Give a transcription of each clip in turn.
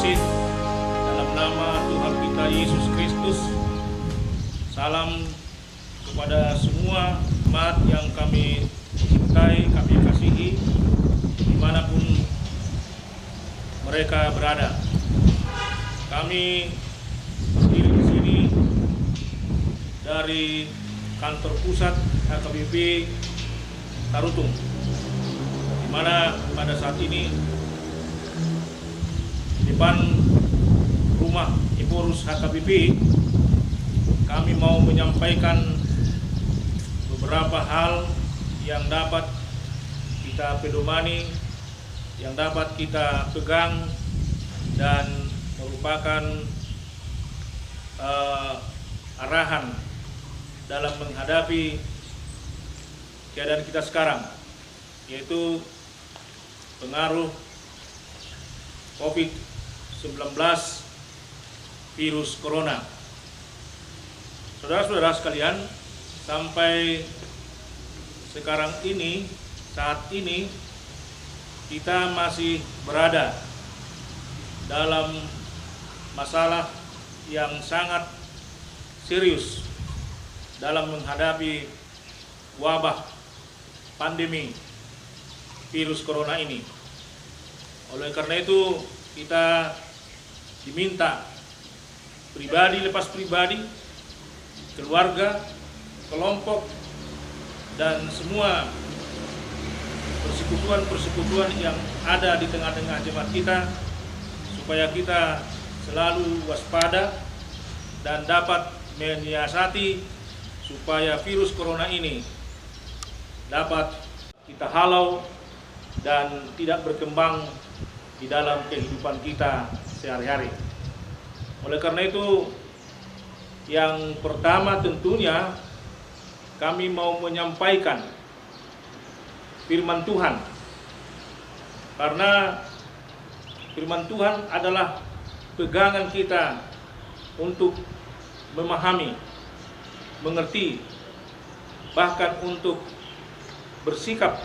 kasih, dalam nama Tuhan kita Yesus Kristus, salam kepada semua umat yang kami cintai, kami kasihi, dimanapun mereka berada. Kami berdiri di sini dari kantor pusat HKBP Tarutung, di mana pada saat ini di depan rumah Pengurus HKBP kami mau menyampaikan beberapa hal yang dapat kita pedomani, yang dapat kita pegang dan merupakan arahan dalam menghadapi keadaan kita sekarang, yaitu pengaruh COVID-19 virus corona. Saudara-saudara sekalian, sampai sekarang ini, saat ini kita masih berada dalam masalah yang sangat serius dalam menghadapi wabah pandemi virus corona ini. Oleh karena itu, kita diminta pribadi lepas pribadi, keluarga, kelompok, dan semua persekutuan-persekutuan yang ada di tengah-tengah jemaat kita, supaya kita selalu waspada dan dapat menyiasati supaya virus corona ini dapat kita halau dan tidak berkembang di dalam kehidupan kita sehari-hari. Oleh karena itu, yang pertama tentunya kami mau menyampaikan firman Tuhan, karena firman Tuhan adalah pegangan kita untuk memahami, mengerti, bahkan untuk bersikap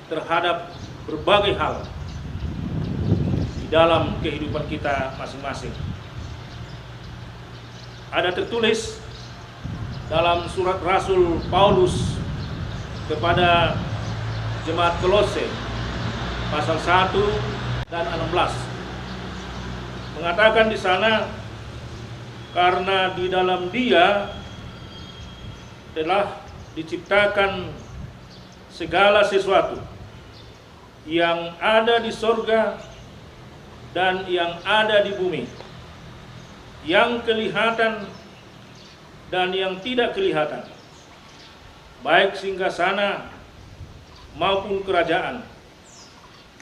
terhadap berbagai hal di dalam kehidupan kita masing-masing. Ada tertulis dalam surat Rasul Paulus kepada jemaat Kolose pasal 1 dan 16, mengatakan di sana, karena di dalam Dia telah diciptakan segala sesuatu yang ada di sorga dan yang ada di bumi, yang kelihatan dan yang tidak kelihatan, baik singgasana maupun kerajaan,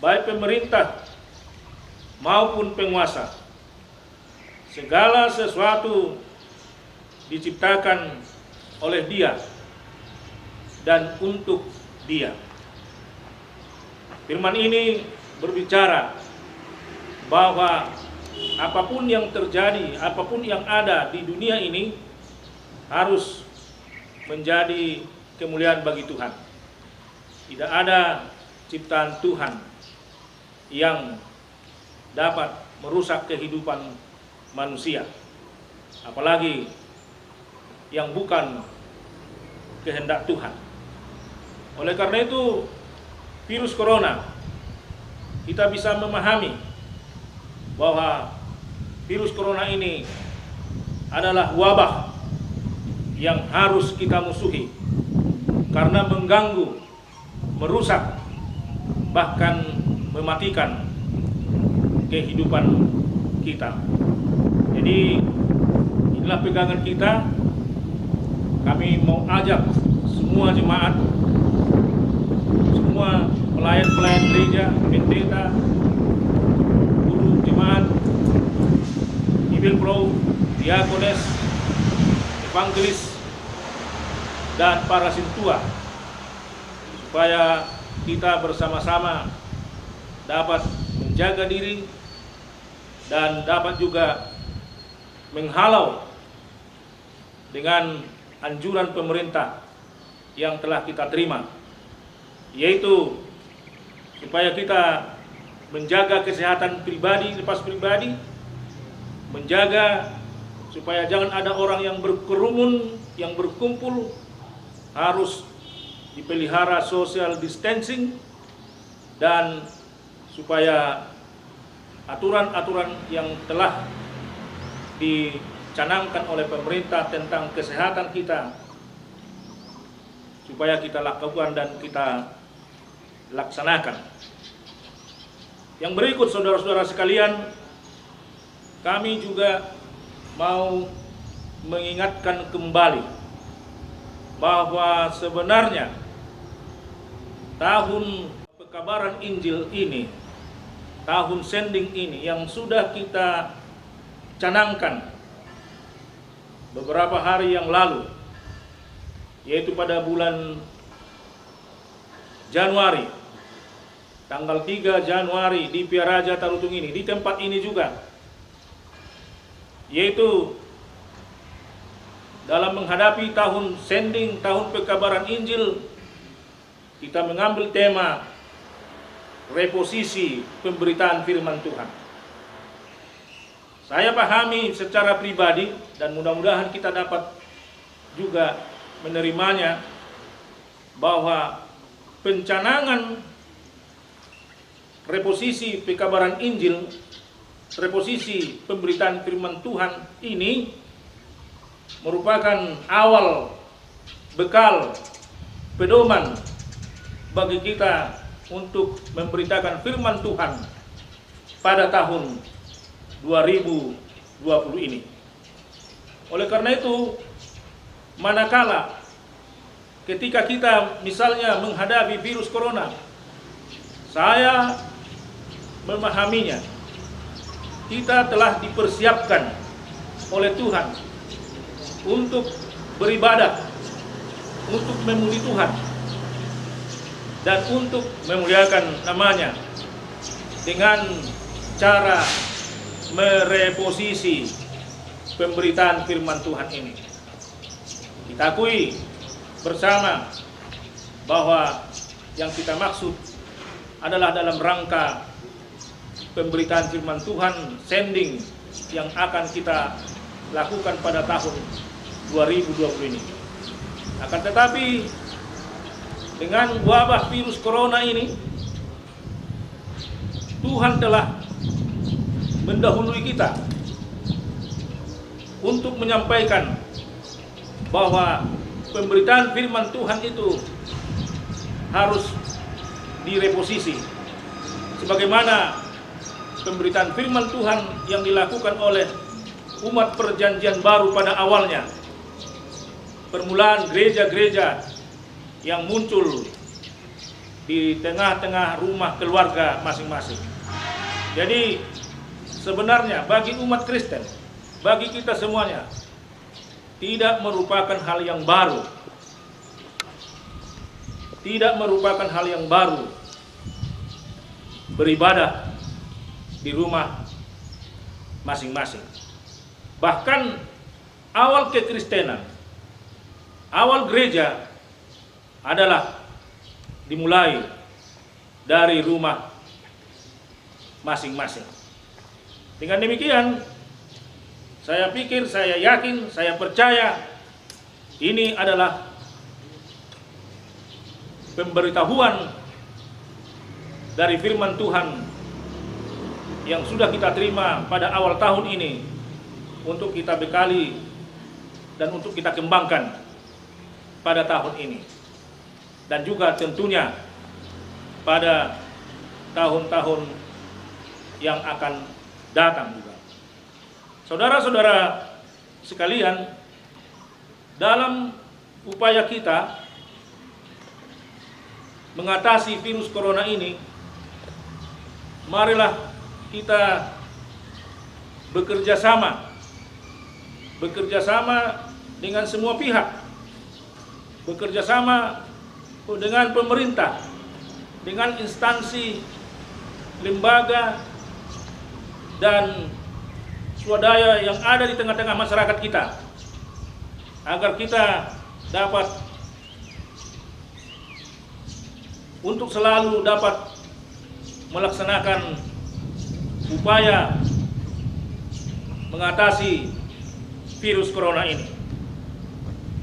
baik pemerintah maupun penguasa. Segala sesuatu diciptakan oleh Dia dan untuk Dia. Firman ini berbicara bahwa apapun yang terjadi, apapun yang ada di dunia ini harus menjadi kemuliaan bagi Tuhan. Tidak ada ciptaan Tuhan yang dapat merusak kehidupan manusia, apalagi yang bukan kehendak Tuhan. Oleh karena itu, virus corona, kita bisa memahami bahwa virus corona ini adalah wabah yang harus kita musuhi, karena mengganggu, merusak, bahkan mematikan kehidupan kita. Jadi inilah pegangan kita. Kami mau ajak semua jemaat, semua pelayan-pelayan gereja, pendeta, guru jemaat, Ibil Pro, diakones, evangelis, dan para sintua, supaya kita bersama-sama dapat menjaga diri dan dapat juga menghalau dengan anjuran pemerintah yang telah kita terima, yaitu supaya kita menjaga kesehatan pribadi, lepas pribadi, menjaga supaya jangan ada orang yang berkerumun, yang berkumpul, harus dipelihara social distancing, dan supaya aturan-aturan yang telah dicanangkan oleh pemerintah tentang kesehatan kita supaya kita lakukan dan kita laksanakan. Yang berikut, saudara-saudara sekalian, kami juga mau mengingatkan kembali bahwa sebenarnya tahun pekabaran Injil ini, tahun sending ini yang sudah kita canangkan beberapa hari yang lalu, yaitu pada bulan Januari, tanggal 3 Januari di Piaraja Tarutung ini, di tempat ini juga, yaitu dalam menghadapi tahun sending, tahun pekabaran Injil, kita mengambil tema reposisi pemberitaan firman Tuhan. Saya pahami secara pribadi dan mudah-mudahan kita dapat juga menerimanya bahwa pencanangan reposisi pekabaran Injil, reposisi pemberitaan firman Tuhan ini merupakan awal bekal pedoman bagi kita untuk memberitakan firman Tuhan pada tahun 2020 ini. Oleh karena itu, manakala ketika kita misalnya menghadapi virus corona, saya memahaminya, kita telah dipersiapkan oleh Tuhan untuk beribadah, untuk memuji Tuhan, dan untuk memuliakan namanya dengan cara mereposisi pemberitaan firman Tuhan ini. Kita akui bersama bahwa yang kita maksud adalah dalam rangka pemberitaan firman Tuhan sending yang akan kita lakukan pada tahun 2020 ini. Akan tetapi dengan wabah virus corona ini, Tuhan telah mendahului kita untuk menyampaikan bahwa pemberitaan firman Tuhan itu harus direposisi sebagaimana pemberitaan firman Tuhan yang dilakukan oleh umat perjanjian baru pada awalnya, permulaan gereja-gereja yang muncul di tengah-tengah rumah keluarga masing-masing. Jadi sebenarnya bagi umat Kristen, bagi kita semuanya, tidak merupakan hal yang baru. Tidak merupakan hal yang baru beribadah di rumah masing-masing. Bahkan awal kekristenan, awal gereja adalah dimulai dari rumah masing-masing. Dengan demikian, saya pikir, saya yakin, saya percaya ini adalah pemberitahuan dari firman Tuhan yang sudah kita terima pada awal tahun ini untuk kita bekali dan untuk kita kembangkan pada tahun ini, dan juga tentunya pada tahun-tahun yang akan datang juga. Saudara-saudara sekalian, dalam upaya kita mengatasi virus corona ini, marilah kita bekerja sama dengan semua pihak, bekerja sama dengan pemerintah, dengan instansi, lembaga, dan swadaya yang ada di tengah-tengah masyarakat kita, agar kita dapat untuk selalu dapat melaksanakan upaya mengatasi virus corona ini.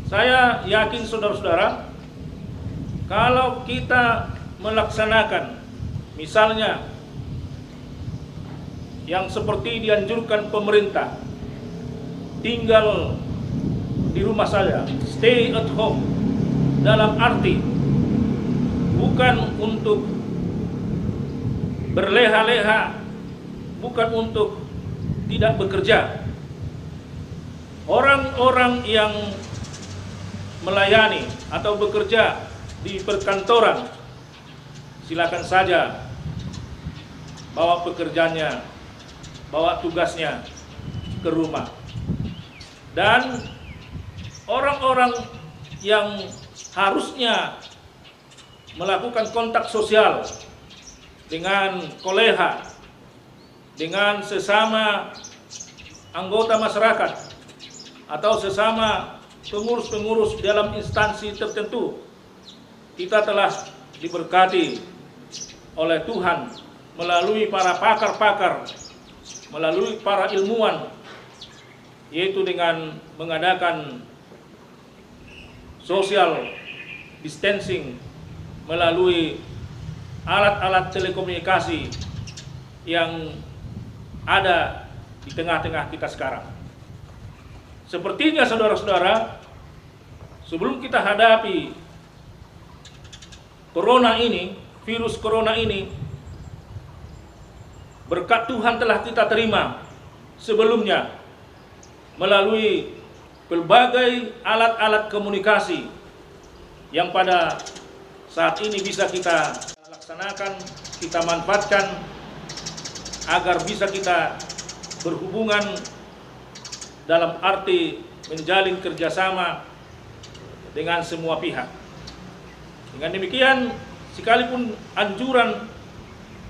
Saya yakin saudara-saudara, kalau kita melaksanakan misalnya yang seperti dianjurkan pemerintah, tinggal di rumah saja, stay at home, dalam arti bukan untuk berleha-leha, bukan untuk tidak bekerja. Orang-orang yang melayani atau bekerja di perkantoran, silakan saja bawa pekerjaannya, bawa tugasnya ke rumah. Dan orang-orang yang harusnya melakukan kontak sosial dengan kolega, dengan sesama anggota masyarakat atau sesama pengurus-pengurus dalam instansi tertentu, kita telah diberkati oleh Tuhan melalui para pakar-pakar, melalui para ilmuwan, yaitu dengan mengadakan social distancing melalui alat-alat telekomunikasi yang ada di tengah-tengah kita sekarang. Sepertinya saudara-saudara, sebelum kita hadapi corona ini, virus corona ini, berkat Tuhan telah kita terima sebelumnya melalui berbagai alat-alat komunikasi yang pada saat ini bisa kita laksanakan, kita manfaatkan agar bisa kita berhubungan dalam arti menjalin kerjasama dengan semua pihak. Dengan demikian, sekalipun anjuran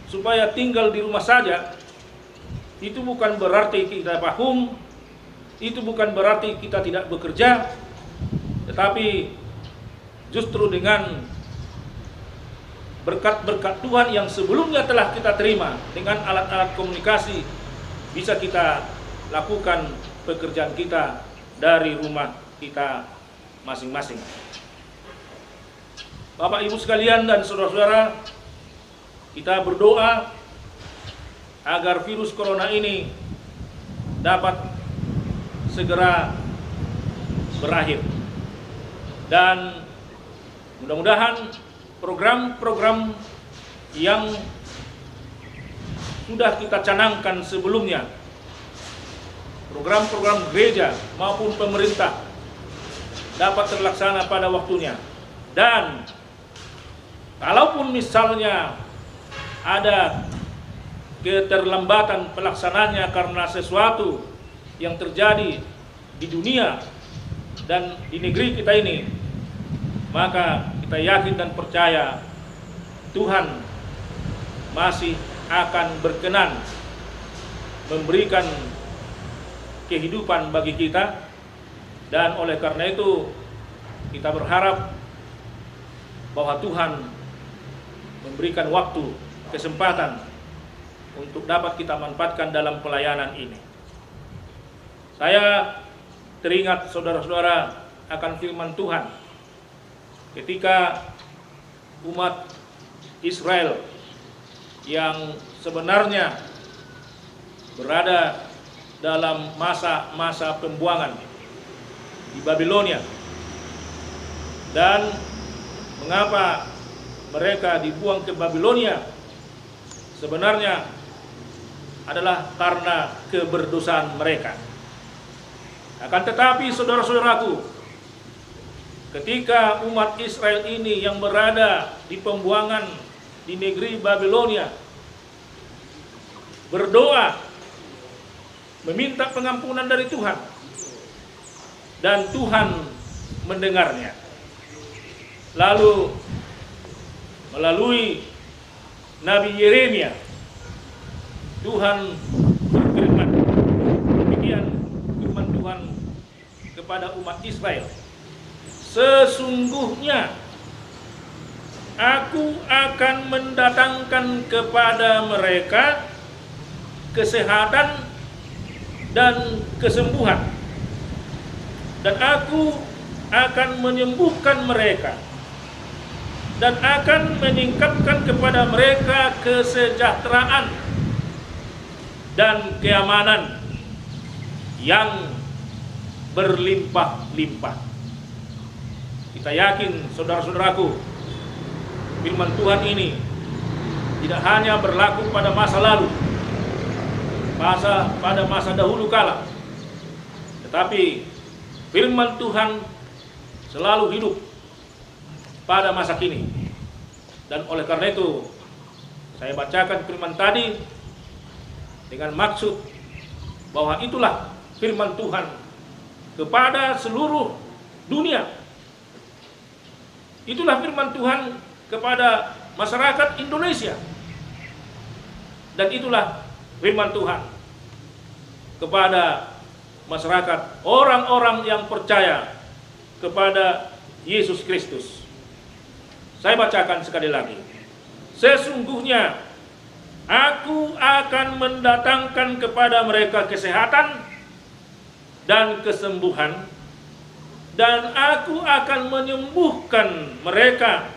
supaya tinggal di rumah saja, itu bukan berarti kita paham, itu bukan berarti kita tidak bekerja, tetapi justru dengan berkat-berkat Tuhan yang sebelumnya telah kita terima, dengan alat-alat komunikasi bisa kita lakukan pekerjaan kita dari rumah kita masing-masing. Bapak Ibu sekalian dan saudara-saudara, kita berdoa agar virus corona ini dapat segera berakhir, dan mudah-mudahan program-program yang sudah kita canangkan sebelumnya, program-program gereja maupun pemerintah, dapat terlaksana pada waktunya. Dan kalaupun misalnya ada keterlambatan pelaksanaannya karena sesuatu yang terjadi di dunia dan di negeri kita ini, maka kita yakin dan percaya Tuhan masih akan berkenan memberikan kehidupan bagi kita. Dan oleh karena itu kita berharap bahwa Tuhan memberikan waktu, kesempatan untuk dapat kita manfaatkan dalam pelayanan ini. Saya teringat saudara-saudara akan firman Tuhan ketika umat Israel yang sebenarnya berada dalam masa-masa pembuangan di Babilonia. Dan mengapa mereka dibuang ke Babilonia? Sebenarnya adalah karena keberdosaan mereka. Akan tetapi saudara-saudaraku, ketika umat Israel ini yang berada di pembuangan di negeri Babilonia berdoa meminta pengampunan dari Tuhan, dan Tuhan mendengarnya. Lalu melalui Nabi Yeremia, Tuhan berfirman, demikian firman Tuhan kepada umat Israel, sesungguhnya Aku akan mendatangkan kepada mereka kesehatan dan kesembuhan, dan aku akan menyembuhkan mereka dan akan meningkatkan kepada mereka kesejahteraan dan keamanan yang berlimpah-limpah. Kita yakin, saudara-saudaraku, firman Tuhan ini tidak hanya berlaku pada masa lalu, pada masa dahulu kala, tetapi firman Tuhan selalu hidup pada masa kini. Dan oleh karena itu, saya bacakan firman tadi dengan maksud bahwa itulah firman Tuhan kepada seluruh dunia. Itulah firman Tuhan kepada masyarakat Indonesia. Dan itulah firman Tuhan kepada masyarakat orang-orang yang percaya kepada Yesus Kristus. Saya bacakan sekali lagi. Sesungguhnya aku akan mendatangkan kepada mereka kesehatan dan kesembuhan, dan aku akan menyembuhkan mereka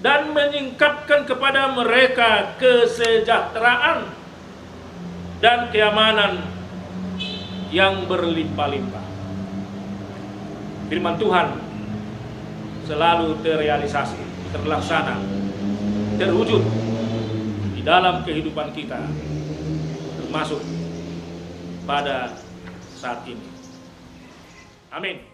dan meningkatkan kepada mereka kesejahteraan dan keamanan yang berlimpah-limpah. Firman Tuhan selalu terrealisasi, terlaksana, terwujud di dalam kehidupan kita, termasuk pada saat ini. Amin.